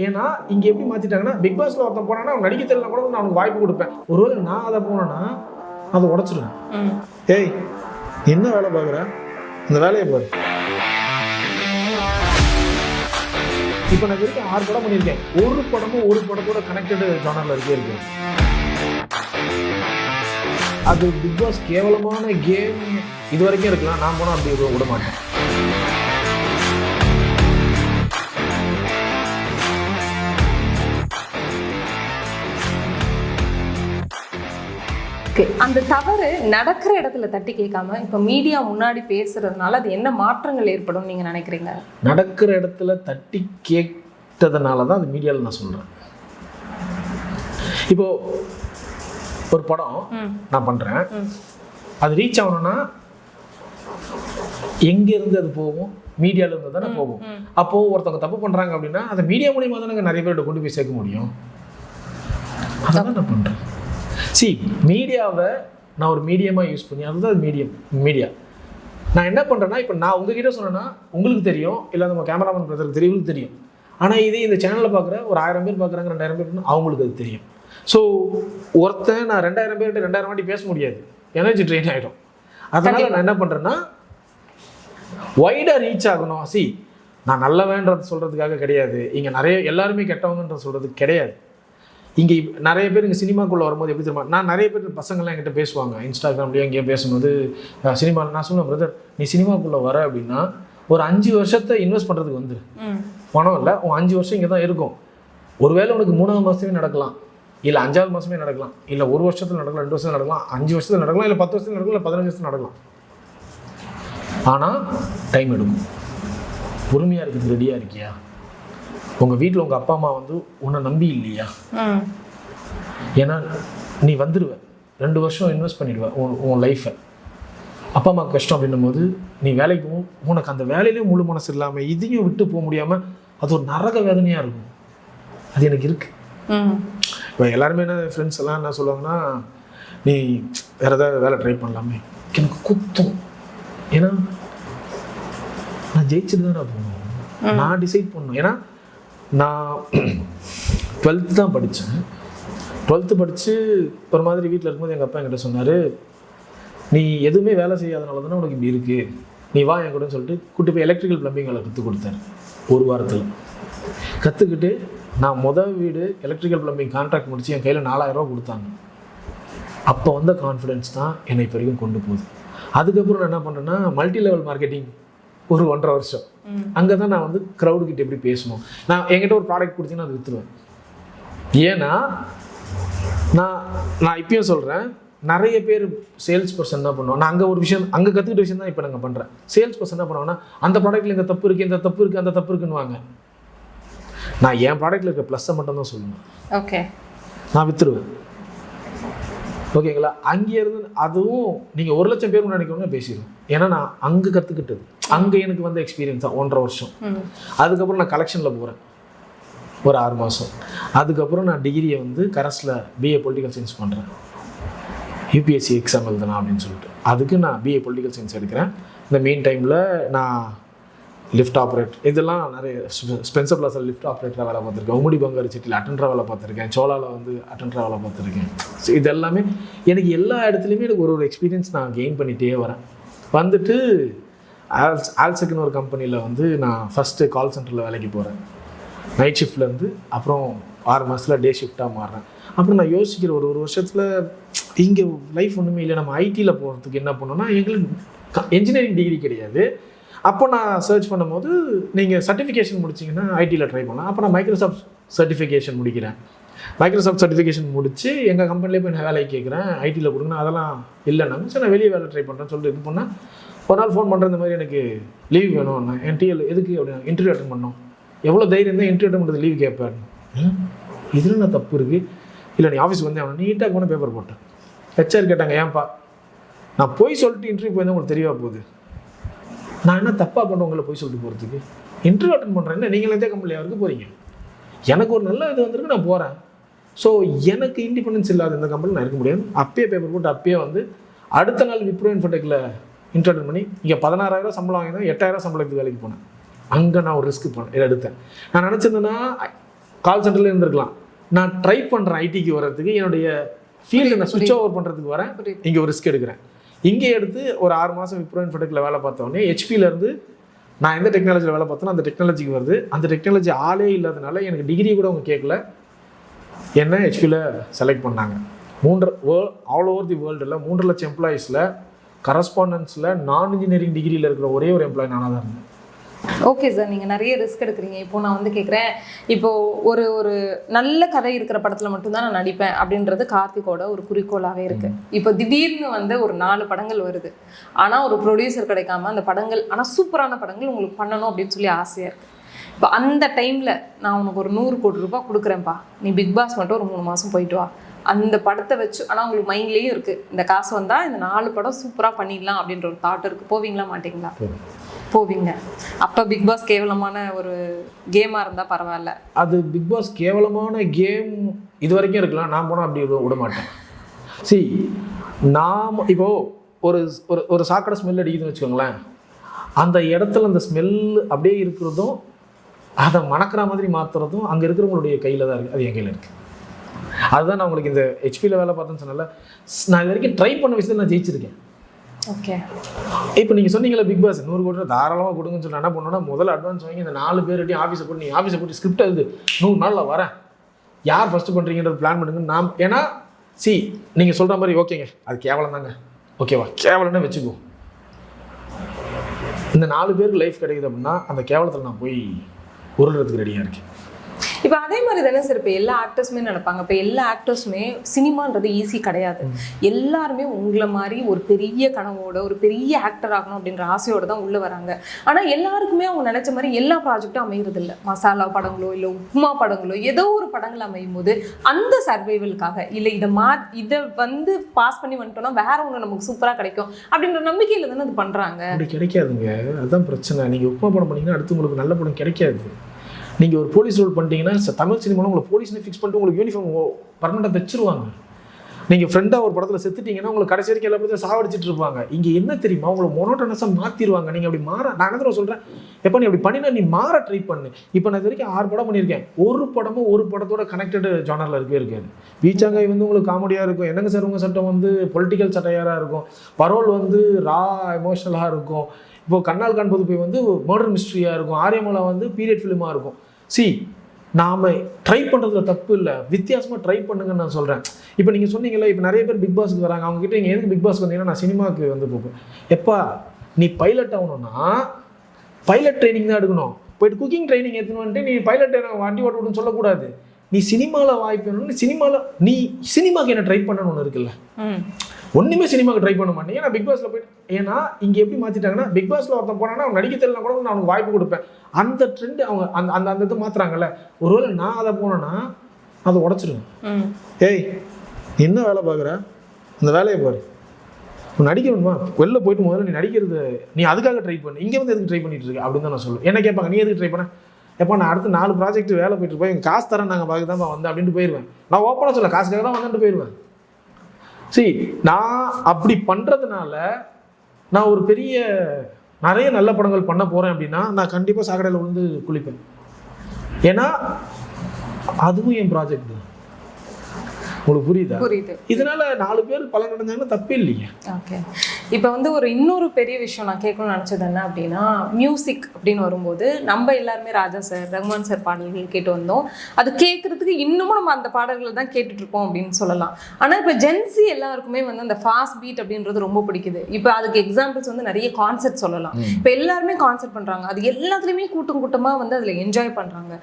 ஏன்னா இங்க எப்படி மாத்திட்டாங்கன்னா, பிக் பாஸ்ல ஒருத்தன் போனானா அவன் நடிக்க தெரியல கூட நான் அவனுக்கு வாய்ப்பு கொடுப்பேன். ஒருவேளை நான் அதை போனேன்னா அதை உடைச்சிடுவேன். ஏய் என்ன வேலை பார்க்குற, இந்த வேலையை பாரு. இப்போ நான் வரைக்கும் 6 படம் பண்ணியிருக்கேன். ஒரு படத்தோட கனெக்டடு ஜானர்ல இருக்கு. அது பிக் பாஸ் கேவலமான கேம் இது வரைக்கும் இருக்கலாம். நான் போனால் அப்படி விட மாட்டேன். அந்த தவறு நடக்கிற இடத்துல தட்டி கேட்காம இப்ப மீடியா முன்னாடி பேசுறதுனால அது என்ன மாற்றங்கள் ஏற்படும் நீங்க நினைக்கிறீங்க? நடக்கிற இடத்துல தட்டி கேட்டதுனால தான் அது மீடியாவில் நான் சொல்றேன். இப்போ ஒரு படம் நான் பண்றேன், அது ரீச் ஆகணும்னா எங்க இருந்து அது போகும்? மீடியால இருந்து தானே போகும். அப்போ ஒருத்தவங்க தப்பு பண்றாங்க அப்படின்னா அதை மீடியா மூலியமா தானே நிறைய பேர்கிட்ட கொண்டு போய் சேர்க்க முடியும். அதான் நான் பண்றேன். மீடியாவை நான் ஒரு மீடியமாக யூஸ் பண்ணி, அதுதான் மீடியா. நான் என்ன பண்ணுறேன்னா, இப்போ நான் உங்ககிட்ட சொன்னேன்னா உங்களுக்கு தெரியும், இல்லை நம்ம கேமராமேன் பிரதருக்கு தெரியும் தெரியும். ஆனால் இதே இந்த சேனலில் பார்க்குற ஒரு 1000 பேர் பார்க்குறாங்க, 2000 பேர் அவங்களுக்கு அது தெரியும். ஸோ ஒருத்தன் நான் 2000 பேர்கிட்ட 2000 வாட்டி பேச முடியாது, எனர்ஜி ட்ரெயின் ஆகிடும். அதனால் நான் என்ன பண்ணுறேன்னா, வைடாக ரீச் ஆகணும். நான் நல்லவேன்றது சொல்கிறதுக்காக கிடையாது, இங்கே எல்லாருமே கெட்டவங்கன்ற சொல்கிறதுக்கு கிடையாது. இங்கே நிறைய பேர் இங்கே சினிமாக்குள்ளே வரும்போது எப்படி தெரியுமா, நான் நிறைய பேர் பசங்கள்லாம் என்கிட்ட பேசுவாங்க இன்ஸ்டாகிராம்லேயே எங்கேயோ பேசும்போது, சினிமாவில் நான் சொல்லுவேன், பிரதர் நீ சினிமாக்குள்ளே வர அப்படின்னா ஒரு 5 வருஷத்தை இன்வெஸ்ட் பண்ணுறதுக்கு வந்துரு. பணம் இல்லை, உன் 5 வருஷம் இங்கே தான் இருக்கும். ஒருவேளை உனக்கு 3ஆவது மாதமே நடக்கலாம், இல்லை 5ஆவது மாதமே நடக்கலாம், இல்லை 1 வருஷத்தில் நடக்கலாம், 2 வருஷத்தில் நடக்கலாம், 5 வருஷத்தில் நடக்கலாம், இல்லை 10 வருஷத்தில் நடக்கலாம், இல்லை 15 வருஷத்தில் நடக்கலாம். ஆனால் டைம் எடுக்கும். பொறுமையாக இருக்குது. ரெடியாக இருக்கியா? உங்கள் வீட்டில் உங்கள் அப்பா அம்மா வந்து உன்னை நம்பி இல்லையா? ஏன்னா நீ வந்துடுவ, 2 வருஷம் இன்வெஸ்ட் பண்ணிடுவேன் உன் லைஃப்பை. அப்பா அம்மா கஷ்டம் அப்படின்னும் போது நீ வேலைக்கு போகும், உனக்கு அந்த வேலையிலேயும் முழு மனசு இல்லாமல் இதையும் விட்டு போக முடியாமல் அது ஒரு நரக வேதனையாக இருக்கும். அது எனக்கு இருக்கு. இப்போ எல்லாருமே என்ன ஃப்ரெண்ட்ஸ் எல்லாம் என்ன சொல்லுவாங்கன்னா, நீ வேறு ஏதாவது வேலை ட்ரை பண்ணலாமே. எனக்கு குத்தும். ஏன்னா நான் ஜெயிச்சுட்டு தான் போகணும், நான் டிசைட் பண்ணணும். ஏன்னா நான் 12th தான் படித்தேன். 12th படித்து ஒரு மாதிரி வீட்டில் இருக்கும்போது எங்கள் அப்பா என்கிட்ட சொன்னார், நீ எதுவுமே வேலை செய்யாதனால தானே உனக்கு இப்படி இருக்குது, நீ வா என் கூட சொல்லிட்டு கூட்டி போய் எலக்ட்ரிக்கல் ப்ளம்பிங் வேலை கற்றுக் கொடுத்தாரு. 1 வாரத்தில் கற்றுக்கிட்டு நான் வீடு எலக்ட்ரிக்கல் ப்ளம்பிங் கான்ட்ராக்ட் முடித்து என் கையில் 4000 ரூபா கொடுத்தாங்க. அப்போ வந்த கான்ஃபிடென்ஸ் தான் என்னை இப்போ வரைக்கும் கொண்டு போகுது. அதுக்கப்புறம் நான் என்ன பண்ணுறேன்னா, மல்டி லெவல் மார்க்கெட்டிங் ஒரு 1.5 வருஷம். அங்கே தான் நான் வந்து க்ரௌடுக்கிட்ட எப்படி பேசணும். நான் என்கிட்ட ஒரு ப்ராடக்ட் கொடுத்தீங்கன்னா அது விற்றுருவேன். ஏன்னா நான் இப்பயும் சொல்கிறேன், நிறைய பேர் சேல்ஸ் பர்சன் தான் பண்ணுவோம். நான் அங்கே ஒரு விஷயம் அங்கே கற்றுக்கிட்ட விஷயம் தான் இப்போ நாங்கள் பண்ணுறேன். சேல்ஸ் பர்சன் என்ன பண்ணுவாங்கன்னா, அந்த ப்ராடக்ட்டில் இந்த தப்பு இருக்குது, இந்த தப்பு இருக்குது, அந்த தப்பு இருக்குன்னுவாங்க. நான் என் ப்ராடக்ட்டில் இருக்க ப்ளஸ்ஸை மட்டும் தான் சொல்லுவேன். ஓகே, நான் விற்றுருவேன். ஓகேங்களா? அங்கே இருந்து அதுவும் நீங்கள் 1 லட்சம் பேர் நினைக்கிறவங்க பேசிடுவேன். ஏன்னா நான் அங்கே கற்றுக்கிட்டது, அங்கே எனக்கு வந்த எக்ஸ்பீரியன்ஸ் தான் 1.5 வருஷம். அதுக்கப்புறம் நான் கலெக்ஷனில் போகிறேன் ஒரு 6 மாதம். அதுக்கப்புறம் நான் டிகிரியை வந்து கரஸில் பிஏ பொலிட்டிக்கல் சயின்ஸ் பண்ணுறேன். யூபிஎஸ்சி எக்ஸாம் எழுதலாம் அப்படின்னு சொல்லிட்டு அதுக்கு நான் பிஏ பொலிட்டிக்கல் சயின்ஸ் எடுக்கிறேன். இந்த மெயின் டைமில் நான் லிஃப்ட் ஆப்ரேட்டர், இதெல்லாம் நிறைய ஸ்பென்சர் பிளாஸில் லிஃப்ட் ஆப்ரேட்டராக வேலை பார்த்துருக்கேன். உமுடி பங்காரு சிட்டியில் அட்டெண்டராக வேலை பார்த்துருக்கேன். சோலாவில் வந்து அட்டெண்டராக வேலை பார்த்துருக்கேன். ஸோ இது எல்லாமே எனக்கு எல்லா இடத்துலையுமே எனக்கு ஒரு எக்ஸ்பீரியன்ஸ் நான் கெயின் பண்ணிகிட்டே வரேன். வந்துட்டு ஆல்செக்னு ஒரு கம்பெனியில் வந்து நான் ஃபஸ்ட்டு கால் சென்டரில் வேலைக்கு போகிறேன் நைட் ஷிஃப்ட்லேருந்து. அப்புறம் 6 மாதத்தில் டே ஷிஃப்டாக மாறுறேன். அப்புறம் நான் யோசிக்கிற ஒரு வருஷத்தில் இங்கே லைஃப் ஒன்றுமே இல்லை, நம்ம ஐடியில் போகிறதுக்கு என்ன பண்ணோன்னா, எங்களுக்கு என்ஜினியரிங் டிகிரி கிடையாது. அப்போ நான் சர்ச் பண்ணும்போது நீங்கள் சர்டிஃபிகேஷன் முடிச்சிங்கன்னா ஐடியில் ட்ரை பண்ணலாம். அப்போ நான் மைக்ரோசாஃப்ட் சர்டிஃபிகேஷன் முடிக்கிறேன். மைக்ரோசாஃப்ட் சர்டிஃபிகேஷன் முடித்து எங்கள் கம்பெனிலே போய் நான் வேலைக்கு கேட்குறேன், ஐடியில் கொடுங்க. அதெல்லாம் இல்லைனாங்க. சரி நான் வெளியே வேலை ட்ரை பண்ணுறேன்னு சொல்லிட்டு இது பண்ணால் ஒரு நாள் ஃபோன் பண்ணுற இந்த மாதிரி எனக்கு லீவ் வேணும், என் டிஎல் எதுக்கு அப்படின்னா இன்டர்வியூ அட்டன் பண்ணோம். எவ்வளோ தைரியம் தான் இன்டர்வியூ அட்டன் பண்ணுறது லீவ் கேட்பேன். இதில் நான் தப்பு இருக்குது. இல்லை நீ ஆஃபீஸ் வந்தேன், அவனை நீட்டாக போன பேப்பர் போட்டேன். ஹெச்ஆர் கேட்டாங்க, ஏன்ப்பா நான் போய் சொல்லிட்டு இன்டர்வியூ போயிருந்தேன் உங்களுக்கு தெரியவா போகுது, நான் என்ன தப்பாக பண்ணுறவங்கள போய் சொல்லிட்டு போகிறதுக்கு, இன்டர்வியூ அட்டன் பண்ணுறேன், என்ன நீங்கள் எந்த கம்பெனியாக இருக்க போகிறீங்க, எனக்கு ஒரு நல்ல இது வந்திருக்கு நான் போகிறேன். ஸோ எனக்கு இண்டிபெண்டன்ஸ் இல்லாத இந்த கம்பெனி நான் இருக்க முடியாது. அப்பயே பேப்பர் போட்டு அப்பயே வந்து அடுத்த நாள் விப்ரோ இன்ஃபோடெக்கில் இன்டர்வியூ அட்டன் பண்ணி இங்கே 16,000 சம்பளம் வாங்கினா 8,000 சம்பளத்துக்கு வேலைக்கு போனேன். அங்கே நான் ஒரு ரிஸ்க் எடுத்தேன். நான் நினச்சிருந்தேன்னா கால் சென்டர்ல இருந்திருக்கலாம். நான் ட்ரை பண்ணுறேன் ஐடிக்கு வர்றதுக்கு, என்னுடைய ஃபீல்டு நான் ஸ்விட்ச் ஓவர் பண்ணுறதுக்கு வரேன், இங்கே ஒரு ரிஸ்க் எடுக்கிறேன். இங்கே எடுத்து ஒரு 6 மாதம் விப்ரோ இன்ஃபோடெக்கில் வேலை பார்த்தோன்னே ஹெச்பியிலேருந்து நான் எந்த டெக்னாலஜியில் வேலை பார்த்தோன்னா அந்த டெக்னாலஜிக்கு வருது. அந்த டெக்னாலஜி ஆளே இல்லாதனால எனக்கு டிகிரி கூட அவங்க கேட்கல, என்ன ஹெச்பியில் செலக்ட் பண்ணாங்க. ஆல் ஓவர் தி வேர்ல்டில் 3 லட்சம் எம்ப்ளாயீஸில் கரஸ்பாண்டன்ஸில் நான் இன்ஜினியரிங் டிகிரியில் இருக்கிற ஒரே ஒரு எம்ப்ளாயி நானாக தான் இருந்தேன். ஓகே சார், நீங்கள் நிறைய ரிஸ்க் எடுக்கிறீங்க. இப்போ நான் வந்து கேட்குறேன், இப்போ ஒரு ஒரு நல்ல கதை இருக்கிற படத்தில் மட்டும்தான் நான் நடிப்பேன் அப்படின்றது கார்த்திகோட ஒரு குறிக்கோளாகவே இருக்குது. இப்போ திடீர்னு வந்து ஒரு 4 படங்கள் வருது, ஆனால் ஒரு ப்ரொடியூசர் கிடைக்காம அந்த படங்கள், ஆனால் சூப்பரான படங்கள் உங்களுக்கு பண்ணணும் அப்படின்னு சொல்லி ஆசையாக இருக்குது. இப்போ அந்த டைமில் நான் உனக்கு ஒரு 100 கோடி ரூபாய் கொடுக்குறேன்ப்பா, நீ பிக் பாஸ் மட்டும் ஒரு 3 மாதம் போயிட்டு வா, அந்த படத்தை வச்சு, ஆனால் உங்களுக்கு மைண்ட்லேயும் இருக்குது இந்த காசு வந்தால் இந்த 4 படம் சூப்பராக பண்ணிடலாம் அப்படின்ற ஒரு தாட் இருக்குது, போவீங்களா மாட்டிங்களா? போவீங்க. அப்போ பிக் பாஸ் கேவலமான ஒரு கேமாக இருந்தால் பரவாயில்ல. அது பிக் பாஸ் கேவலமான கேம் இது வரைக்கும் இருக்கலாம், நான் போனால் அப்படி விட மாட்டேன். சி, நாம் இப்போது ஒரு ஒரு ஒரு சாக்கடை ஸ்மெல் அடிக்குதுன்னு வச்சுக்கோங்களேன், அந்த இடத்துல அந்த ஸ்மெல் அப்படியே இருக்கிறதும் அதை மணக்கிற மாதிரி மாற்றுறதும் அங்கே இருக்கிறவங்களுடைய கையில் தான் இருக்குது, அது என் கையில் இருக்குது. அதுதான் நான் உங்களுக்கு இந்த ஹெச்பியில் வேலை பார்த்தேன்னு சொன்னால, நான் இது வரைக்கும் ட்ரை பண்ண விஷயத்தில் நான் ஜெயிச்சிருக்கேன். ஓகே, இப்போ நீங்கள் சொன்னீங்களா பிக் பாஸ் 100 கோடி தாராளமாக கொடுங்கன்னு சொல்லி என்ன பண்ணோன்னா, முதல்ல அட்வான்ஸ் வாங்கி இந்த 4 பேர்கிட்டையும் ஆஃபீஸை போட்டு, நீங்கள் ஆஃபீஸை போட்டு ஸ்கிரிப்ட் எழுது, 100 நாளில் வரேன், யார் ஃபஸ்ட்டு பண்ணுறீங்கன்றது பிளான் பண்ணுங்க. நான் ஏன்னா நீங்கள் சொல்கிற மாதிரி ஓகேங்க அது கேவலம் தாங்க, ஓகேவா, கேவலம்னு வச்சுக்கோ. இந்த 4 பேருக்கு லைஃப் கிடைக்குது அப்படின்னா அந்த கேவலத்தில் நான் போய் உருள்றதுக்கு ரெடியாக இருக்கேன். இப்போ அதே மாதிரி தானே சார் இப்போ எல்லா ஆக்டர்ஸுமே நினைப்பாங்க. இப்போ எல்லா ஆக்டர்ஸுமே சினிமான்றது ஈஸி கிடையாது. எல்லாருமே உங்களை மாதிரி ஒரு பெரிய கனவோட ஒரு பெரிய ஆக்டர் ஆகணும் அப்படின்ற ஆசையோட தான் உள்ளே வராங்க. ஆனால் எல்லாருக்குமே அவங்க நினச்ச மாதிரி எல்லா ப்ராஜெக்டும் அமைகிறது இல்லை. மசாலா படங்களோ இல்லை உப்புமா படங்களோ ஏதோ ஒரு படங்கள் அமையும் போது அந்த சர்வைவலுக்காக இல்லை இதை வந்து பாஸ் பண்ணி வந்துட்டோம்னா வேற ஒன்று நமக்கு சூப்பராக கிடைக்கும் அப்படின்ற நம்பிக்கையில் தானே அது பண்ணுறாங்க. அப்படி கிடைக்காதுங்க, அதுதான் பிரச்சனை. நீங்கள் உப்புமா படம் பண்ணிங்கன்னா அடுத்து உங்களுக்கு நல்ல படம் கிடைக்காது. நீங்கள் ஒரு போலீஸ் ரோல் பண்ணிட்டீங்கன்னா தமிழ் சினிமாவில் உங்களை போலீஸ்னு ஃபிக்ஸ் பண்ணிட்டு உங்களுக்கு யூனிஃபார்ம் பர்மனெண்ட்டாக தைச்சிருவாங்க. நீங்கள் ஃப்ரெண்டாக ஒரு படத்தில் செத்துட்டீங்கன்னா உங்களுக்கு கடைசி வரைக்கும் எல்லா படத்தையும் சாவடிச்சிட்டு இருப்பாங்க. இங்கே என்ன தெரியுமா, உங்களை மொனோட்டனஸாக மாற்றிடுவாங்க. நீங்கள் அப்படி மாற, நான் என்ன சொல்கிறேன், எப்போ நீ அப்படி பண்ணினா நீ மாற ட்ரை பண்ணு. இப்போ நான் இது வரைக்கும் 6 படம் பண்ணியிருக்கேன், ஒரு படமும் ஒரு படத்தோட கனெக்டடு ஜானரில் இருக்கவே இருக்காது. பீச்சாங்காய் வந்து உங்களுக்கு காமெடியாக இருக்கும், என்னங்க சார் உங்கள் சட்டம் வந்து பொலிட்டிக்கல் சட்டையாராக இருக்கும், பரோல் வந்து ரா எமோஷனலாக இருக்கும், இப்போது கண்ணால் காண்பது போய் வந்து மர்டர் மிஸ்ட்ரியாக இருக்கும், ஆரியமலா வந்து பீரியட் ஃபிலிமாக இருக்கும். நாம் ட்ரை பண்ணுறதுல தப்பு இல்லை, வித்தியாசமாக ட்ரை பண்ணுங்கன்னு நான் சொல்கிறேன். இப்போ நீங்கள் சொன்னீங்களே, இப்போ நிறைய பேர் பிக் பாஸுக்கு வராங்க, அவங்ககிட்ட நீங்கள் எதுக்கு பிக் பாஸ் வந்தீங்கன்னா நான் சினிமாவுக்கு வந்து போப்பேன். எப்பா நீ பைலட் ஆகணும்னா பைலட் ட்ரைனிங் தான் எடுக்கணும், போயிட்டு குக்கிங் ட்ரைனிங் எடுத்துன்னு வந்துட்டு நீ பைலட் வண்டி ஓட்ட விட்டுன்னு சொல்லக்கூடாது. நீ சினிமாவில் வாய்ப்பு வேணும்னு நீ சினிமாவுக்கு என்ன ட்ரை பண்ணணும்னு ஒன்று இருக்குல்ல, ஒன்றுமே சினிமாவுக்கு ட்ரை பண்ண மாட்டேன். ஏன்னா பிக் பாஸில் போயிட்டு, ஏன்னா இங்கே எப்படி மாற்றிட்டாங்கன்னா பிக் பாஸில் ஒருத்தன் போனான்னா அவன் நடிக்க தெரியலனா கூட நான் அவனுக்கு வாய்ப்பு கொடுப்பேன். அந்த ட்ரெண்டு அவங்க அந்த அந்த அந்த இது மாற்றுறாங்கல்ல. ஒருவேளை நான் அதை போனேன்னா அதை உடச்சிருவேன். ஏய் என்ன வேலை பார்க்குற, அந்த வேலையை பாரு, நடிக்க வேணுமா, வெளில போயிட்டு முதல்ல நீ நடிக்கிறது நீ அதுக்காக ட்ரை பண்ணு, இங்கே வந்து எதுக்கு ட்ரை பண்ணிட்டு இருக்கு அப்படின்னு தான் நான் சொல்லுவேன். என்ன கேட்பாங்க, நீ எதுக்கு ட்ரை பண்ண, எப்போ நான் அடுத்து 4 ப்ராஜெக்ட் வேலை போயிட்டு இருப்பேன், எங்கள் காசு தரேன் நாங்கள் பார்க்க தான் வந்தேன் அப்படின்ட்டு போயிடுவேன். நான் ஓப்பனாக சொல்ல காசுக்காக தான் வந்துட்டு போயிடுவேன். நான் அப்படி பண்ணுறதுனால நான் ஒரு நிறைய நல்ல படங்கள் பண்ண போகிறேன் அப்படின்னா நான் கண்டிப்பாக சாக்கடையில் விழுந்து குளிப்பேன். ஏன்னா அதுவும் என் ப்ராஜெக்ட் தான். உங்களுக்கு புரியுதா? புரியுது. இதனால 4 பேர் பலன் அடைஞ்சாங்கன்னா தப்பே இல்லைங்க. ஓகே, இப்போ வந்து இன்னொரு பெரிய விஷயம் நான் கேட்கணும்னு நினச்சது என்ன அப்படின்னா, மியூசிக் அப்படின்னு வரும்போது நம்ம எல்லாருமே ராஜா சார், ரகுமான் சார் பாடல்கள் கேட்டு வந்தோம். அது கேட்கறதுக்கு இன்னமும் நம்ம அந்த பாடல்கள் தான் கேட்டுட்டு இருப்போம் அப்படின்னு சொல்லலாம். ஆனால் இப்போ ஜென்சி எல்லாருக்குமே வந்து அந்த ஃபாஸ்ட் பீட் அப்படின்றது ரொம்ப பிடிக்குது. இப்போ அதுக்கு எக்ஸாம்பிள்ஸ் வந்து நிறைய கான்செர்ட் சொல்லலாம். இப்போ எல்லாருமே கான்செர்ட் பண்ணுறாங்க, அது எல்லாத்துலேயுமே கூட்டமாக வந்து அதில் என்ஜாய் பண்ணுறாங்க.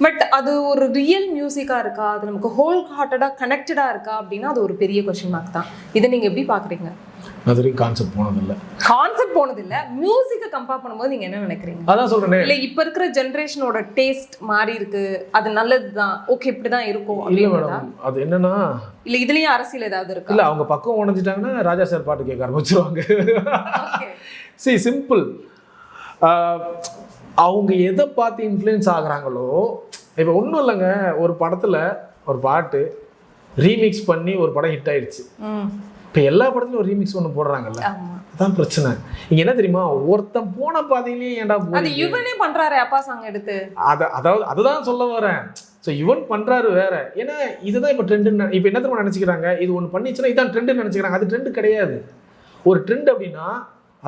பட் அது ஒரு ரியல் மியூசிக்காக இருக்கா, அது நமக்கு ஹோல் ஹார்ட்டடாக கனெக்டடாக இருக்கா அப்படின்னா அது ஒரு பெரிய கொஸ்டின் மார்க் தான். இதை நீங்கள் எப்படி பார்க்குறீங்க? அது கான்செப்ட் போனதில்லை, மியூசிக்கை கம்பேர் பண்ணும்போது நீங்க என்ன நினைக்கிறீங்க? அதான் சொல்றேன், இல்ல இப்ப இருக்கிற ஜெனரேஷனோட டேஸ்ட் மாறி இருக்கு, அது நல்லதுதான், ஓகே இப்படிதான் இருக்கும். இல்ல மேடம், அது என்னன்னா இல்ல இதுலயும் அரசியல் ஏதாவது இருக்கா? இல்ல அவங்க பக்கம் உணர்ந்துட்டாங்கன்னா ராஜா சார் பாட்டு கேட்க ஆரம்பிச்சிருவாங்க. சிம்பிள். அவங்க எதை பார்த்து இன்ஃப்ளூயன்ஸ் ஆகுறாங்களோ, இப்போ ஒன்றும் இல்லைங்க, ஒரு படத்துல ஒரு பாட்டு ரீமிக்ஸ் பண்ணி ஒரு படம் ஹிட் ஆயிடுச்சு. இப்போ எல்லா படத்துலையும் ஒரு ரீமிக்ஸ் ஒன்று போடுறாங்கல்ல, அதான் பிரச்சனை. இங்கே என்ன தெரியுமா, ஒருத்தன் போன பாதையிலேயே ஏன்டா அது இவனே பண்றாரு அப்பா சாங் எடுத்து, அதாவது அதுதான் சொல்ல வரேன். ஸோ இவன் பண்ணுறாரு வேற. ஏன்னா இதுதான் இப்போ ட்ரெண்டுன்னு இப்போ என்ன தெரியுமா நினச்சிக்கிறாங்க, இது ஒன்று பண்ணிச்சுன்னா இதான் ட்ரெண்டுன்னு நினச்சிக்கிறாங்க. அது ட்ரெண்டு கிடையாது. ஒரு ட்ரெண்ட் அப்படின்னா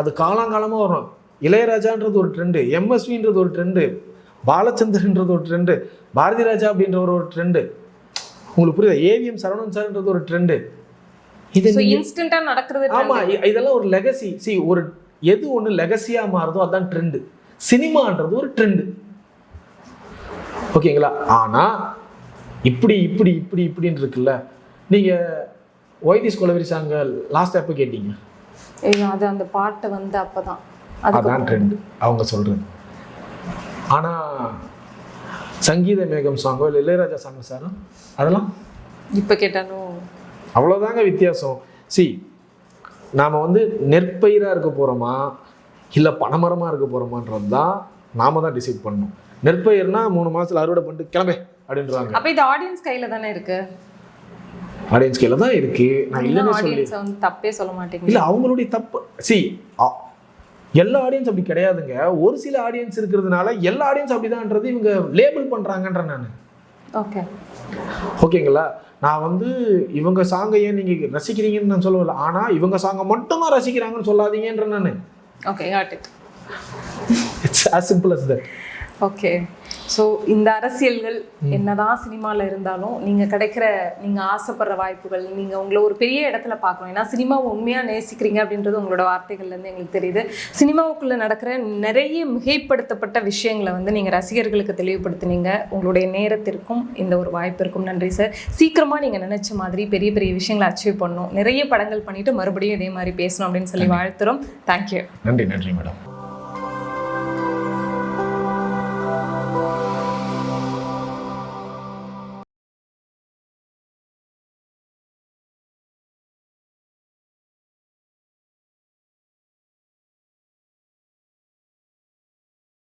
அது காலாங்காலமாக வரும். இளையராஜான்றது ஒரு ட்ரெண்டு, எம்எஸ்வின்றது ஒரு ட்ரெண்டு, பாலச்சந்தர்ன்றது ஒரு ட்ரெண்டு, பாரதி ராஜா அப்படின்ற ஒரு ட்ரெண்டு. உங்களுக்கு புரியுதா? ஏவிஎம் சரவணன் சார்ன்றது ஒரு ட்ரெண்டு. இது இன்ஸ்டன்ட்டாக நடக்கிறது. ஆமாம், இதெல்லாம் ஒரு லெகசி. ஒரு எது ஒன்று லெகசியாக மாறுதோ அதுதான் ட்ரெண்டு. சினிமான்றது ஒரு ட்ரெண்டு. ஓகேங்களா? ஆனால் இப்படின்னு இருக்குல்ல. நீங்கள் ஒய்திஸ் கொலவெரி சாங்க லாஸ்ட் எப்போ கேட்டீங்க? அது அந்த பாட்டை வந்து அப்போதான் அதான் ட்ரெண்டு அவங்க சொல்கிறது. ஆனால் சங்கீத மேகம் சாங்கோ இல்லை இளையராஜா சாங் சாரும் அதெல்லாம் இப்போ கேட்டாலும் அவ்வளோதாங்க வித்தியாசம். நாம் வந்து நெற்பயிராக இருக்க போகிறோமா இல்லை பனைமரமாக இருக்க போகிறோமான்றது தான் நாம் தான் டிசைட் பண்ணணும். நெற்பயிர்னா 3 மாதத்தில் அறுவடை பண்ணிட்டு கிளம்பே அப்படின்றாங்க. அப்போ இது ஆடியன்ஸ் கையில் தானே இருக்கு. ஆடியன்ஸ் கையில் தான் இருக்கு. நான் இல்லைன்னு சொல்லி தப்பே சொல்ல மாட்டேங்க. இல்லை அவங்களுடைய தப்பு. எல்லா ஆடியன்ஸ் அப்படி கிடையாதுங்க. ஒரு சில ஆடியன்ஸ் இருக்கிறதுனால எல்லா ஆடியன்ஸ் அப்படிதான்றது இவங்க லேபிள் பண்ணுறாங்கன்ற நான். ஓகேங்களா? நான் வந்து இவங்க சாங்கை ஏன் நீங்கள் ரசிக்கிறீங்கன்னு நான் சொல்லவில்லை. ஆனால் இவங்க சாங்கை மட்டும்தான் ரசிக்கிறாங்கன்னு சொல்லாதீங்கன்ற நான். Okay, got it. It's as simple as that. Okay. So இந்த அரசியல்கள் என்னதான் சினிமாவில் இருந்தாலும் நீங்கள் ஆசைப்படுற வாய்ப்புகள், நீங்கள் உங்களை ஒரு பெரிய இடத்துல பார்க்கணும். ஏன்னா சினிமாவை உண்மையாக நேசிக்கிறீங்க அப்படின்றது உங்களோட வார்த்தைகள்லேருந்து எங்களுக்கு தெரியுது. சினிமாவுக்குள்ளே நடக்கிற நிறைய மிகைப்படுத்தப்பட்ட விஷயங்களை வந்து நீங்கள் ரசிகர்களுக்கு தெளிவுபடுத்தினீங்க. உங்களுடைய நேரத்திற்கும் இந்த ஒரு வாய்ப்பிற்கும் நன்றி சார். சீக்கிரமாக நீங்கள் நினச்ச மாதிரி பெரிய பெரிய விஷயங்களை அச்சீவ் பண்ணணும், நிறைய படங்கள் பண்ணிவிட்டு மறுபடியும் இதே மாதிரி பேசணும் அப்படின்னு சொல்லி வாழ்த்துறோம். தேங்க்யூ. நன்றி மேடம்.